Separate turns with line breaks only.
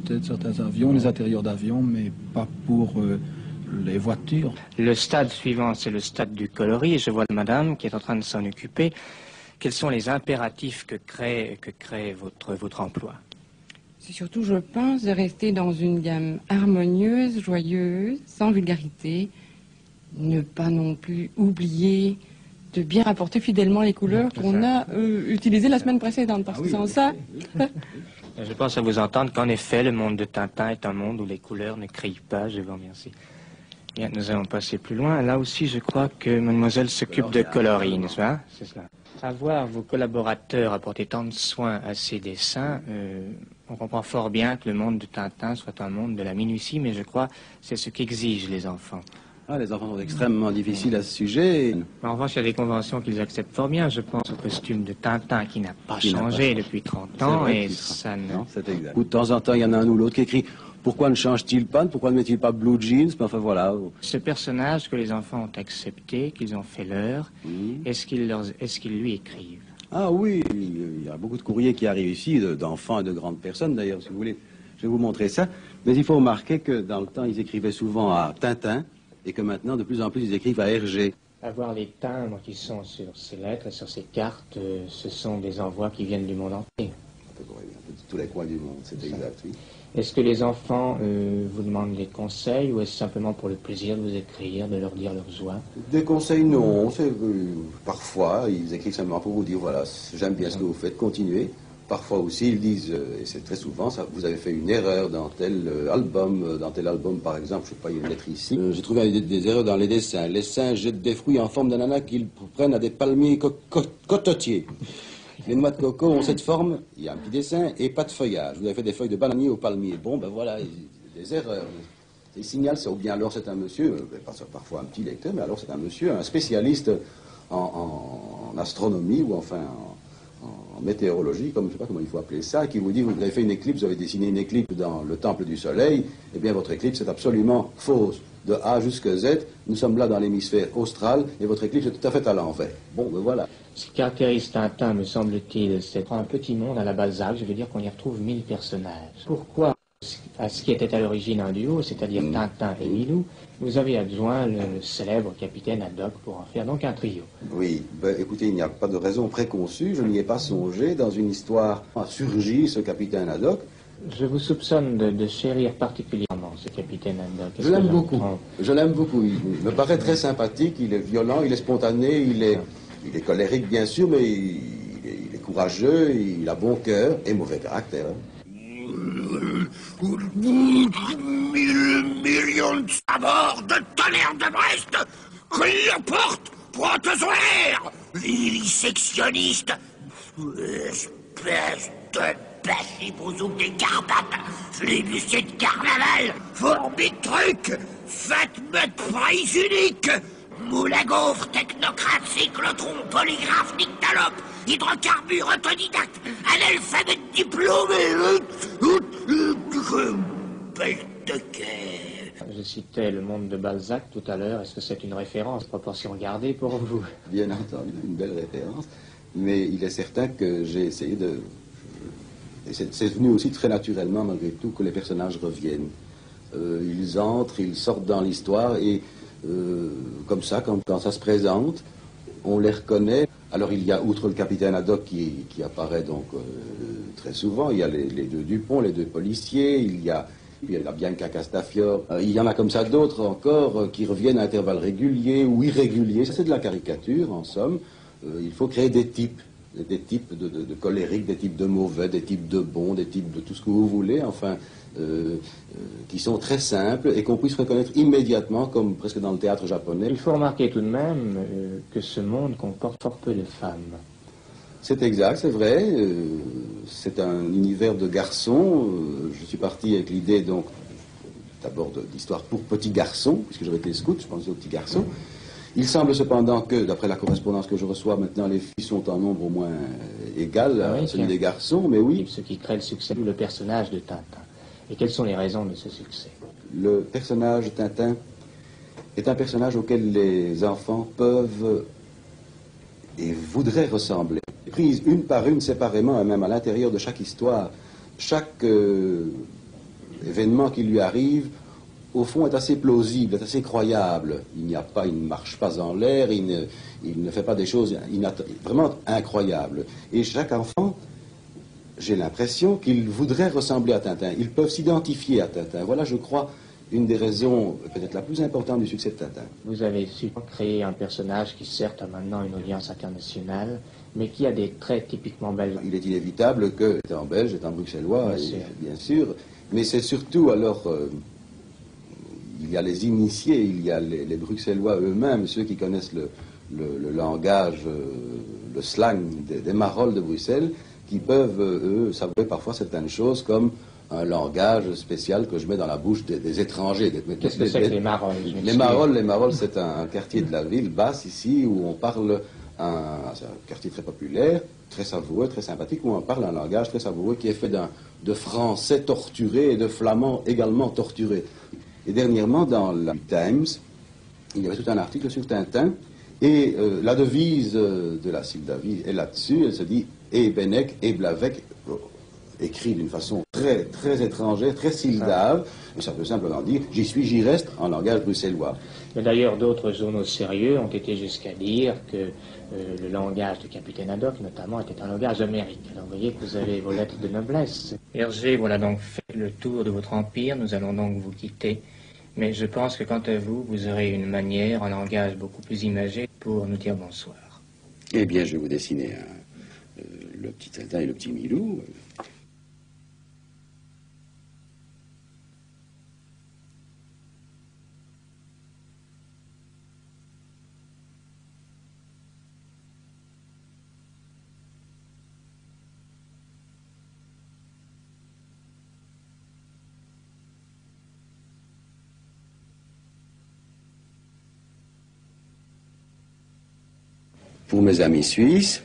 peut-être certains avions, les intérieurs d'avions, mais pas pour les voitures.
Le stade suivant, c'est le stade du coloris. Je vois madame qui est en train de s'en occuper. Quels sont les impératifs que crée votre emploi?
C'est surtout, je pense, de rester dans une gamme harmonieuse, joyeuse, sans vulgarité. Ne pas non plus oublier de bien rapporter fidèlement les couleurs qu'on a utilisées la semaine précédente. Parce que sans ça...
Je pense à vous entendre qu'en effet, le monde de Tintin est un monde où les couleurs ne crient pas. Je vous remercie. Bien, nous allons passer plus loin. Là aussi, je crois que mademoiselle s'occupe de coloris, n'est-ce pas? C'est cela. Avoir vos collaborateurs apporter tant de soins à ces dessins, on comprend fort bien que le monde de Tintin soit un monde de la minutie, mais je crois que c'est ce qu'exigent les enfants.
Ah, les enfants sont extrêmement difficiles à ce sujet.
En revanche, il y a des conventions qu'ils acceptent fort bien. Je pense au costume de Tintin qui n'a pas changé depuis 30 ans, et ça ne...
Non, c'est exact. Ou de temps en temps, il y en a un ou l'autre qui écrit « Pourquoi ne change-t-il pas? Pourquoi ne met-il pas blue jeans ?» Enfin, voilà.
Ce personnage que les enfants ont accepté, qu'ils ont fait leur, est-ce qu'ils lui écrivent?
Ah oui, il y a beaucoup de courriers qui arrivent ici, d'enfants et de grandes personnes d'ailleurs, si vous voulez. Je vais vous montrer ça. Mais il faut remarquer que dans le temps, ils écrivaient souvent à Tintin, et que maintenant, de plus en plus, ils écrivent à Hergé.
Avoir les timbres qui sont sur ces lettres, sur ces cartes, ce sont des envois qui viennent du monde entier.
Un peu de tous les coins du monde, c'est exact, oui.
Est-ce que les enfants vous demandent des conseils, ou est-ce simplement pour le plaisir de vous écrire, de leur dire leurs joies?
Des conseils, non. Parfois, ils écrivent simplement pour vous dire, voilà, j'aime bien ce que vous faites, continuez. Parfois aussi, ils disent, et c'est très souvent, ça, vous avez fait une erreur dans tel album, par exemple, je ne sais pas, il y a une lettre ici. J'ai trouvé des erreurs dans les dessins. Les singes jettent des fruits en forme d'ananas qu'ils prennent à des palmiers cocotiers. Les noix de coco ont cette forme, il y a un petit dessin, et pas de feuillage. Vous avez fait des feuilles de bananier au palmier. Bon, ben voilà, des erreurs. Ils signalent ça, ou bien alors c'est un monsieur, parfois un petit lecteur, mais alors c'est un monsieur, un spécialiste en astronomie, ou enfin en météorologie, comme je ne sais pas comment il faut appeler ça, qui vous dit, vous avez fait une éclipse, vous avez dessiné une éclipse dans le temple du soleil, eh bien votre éclipse est absolument fausse. De A jusqu'à Z, nous sommes là dans l'hémisphère austral, et votre éclipse est tout à fait à l'envers. Bon, ben voilà.
Ce qui caractérise Tintin, me semble-t-il, c'est un petit monde à la Balzac, je veux dire qu'on y retrouve 1000 personnages. Pourquoi, à ce qui était à l'origine un duo, c'est-à-dire Tintin et Milou, vous avez adjoint le célèbre capitaine Haddock pour en faire donc un trio?
Oui, ben, écoutez, il n'y a pas de raison préconçue, je n'y ai pas songé. Dans une histoire a surgi ce capitaine Haddock.
Je vous soupçonne de chérir particulièrement ce capitaine Haddock.
Je l'aime beaucoup. Je l'aime beaucoup. Il me paraît très sympathique, il est violent, il est spontané, il est colérique bien sûr, mais il est courageux, il a bon cœur et mauvais caractère.
Millions de sabords de tonnerre de Brest, qui la porte, protozoaire, vivisectionniste, espèce de bachibouzouk des Carpates, flibustier de carnaval, fourbi de truc, faites mettre prise unique, moule à gaufre, technocrate, cyclotron, polygraphe, nyctalope, hydrocarbure, autodidacte, analphabète diplômé,
Je citais le monde de Balzac tout à l'heure. Est-ce que c'est une référence, proportion gardée pour vous?
Bien entendu, une belle référence. Mais il est certain que j'ai essayé de... Et c'est venu aussi très naturellement, malgré tout, que les personnages reviennent. Ils entrent, ils sortent dans l'histoire, et comme ça, quand ça se présente, on les reconnaît. Alors il y a, outre le capitaine Haddock qui apparaît donc très souvent, il y a les deux Dupont, les deux policiers, il y a la Bianca Castafiore, il y en a comme ça d'autres encore qui reviennent à intervalles réguliers ou irréguliers. C'est de la caricature en somme. Il faut créer des types de colériques, des types de mauvais, des types de bons, des types de tout ce que vous voulez, enfin, qui sont très simples et qu'on puisse reconnaître immédiatement, comme presque dans le théâtre japonais.
Il faut remarquer tout de même que ce monde comporte fort peu de femmes.
C'est exact, c'est vrai. C'est un univers de garçons. Je suis parti avec l'idée, donc, d'abord d'histoire pour petits garçons, puisque j'avais été scout, je pensais aux petits garçons. Il semble cependant que, d'après la correspondance que je reçois maintenant, les filles sont en nombre au moins égal à celui des garçons, mais oui.
Ce qui crée le succès, le personnage de Tintin. Et quelles sont les raisons de ce succès?
Le personnage de Tintin est un personnage auquel les enfants peuvent et voudraient ressembler. Prises une par une, séparément, et même à l'intérieur de chaque histoire, chaque événement qui lui arrive, au fond, est assez plausible, est assez croyable. Il ne marche pas en l'air, il ne fait pas des choses vraiment incroyables. Et chaque enfant, j'ai l'impression qu'il voudrait ressembler à Tintin. Ils peuvent s'identifier à Tintin. Voilà, je crois, une des raisons peut-être la plus importante du succès de Tintin.
Vous avez su créer un personnage qui certes a maintenant une audience internationale, mais qui a des traits typiquement belges.
Il est inévitable que, étant belge, étant bruxellois, bien sûr, mais c'est surtout alors... il y a les initiés, il y a les bruxellois eux-mêmes, ceux qui connaissent le langage, le slang des marolles de Bruxelles, qui peuvent, eux, savourer parfois certaines choses comme un langage spécial que je mets dans la bouche des étrangers.
Qu'est-ce que c'est que les marolles?
Les marolles, c'est un quartier de la ville basse ici où on parle, c'est un quartier très populaire, très savoureux, très sympathique, où on parle un langage très savoureux qui est fait de français torturé et de flamand également torturé. Et dernièrement, dans la Times, il y avait tout un article sur Tintin, et la devise de la Sildavie est là-dessus, elle se dit « Et Benec, et Blavec », écrit d'une façon très, très étrangère, très sildave, et ça peut simplement dire « J'y suis, j'y reste » en langage bruxellois.
Mais d'ailleurs, d'autres journaux sérieux ont été jusqu'à dire que le langage du capitaine Haddock, notamment, était un langage homérique. Alors, vous voyez que vous avez vos lettres de noblesse. Hergé, voilà donc fait le tour de votre empire. Nous allons donc vous quitter. Mais je pense que quant à vous, vous aurez une manière, un langage beaucoup plus imagé pour nous dire bonsoir.
Eh bien, je vais vous dessiner le petit Tintin et le petit Milou. Pour mes amis suisses,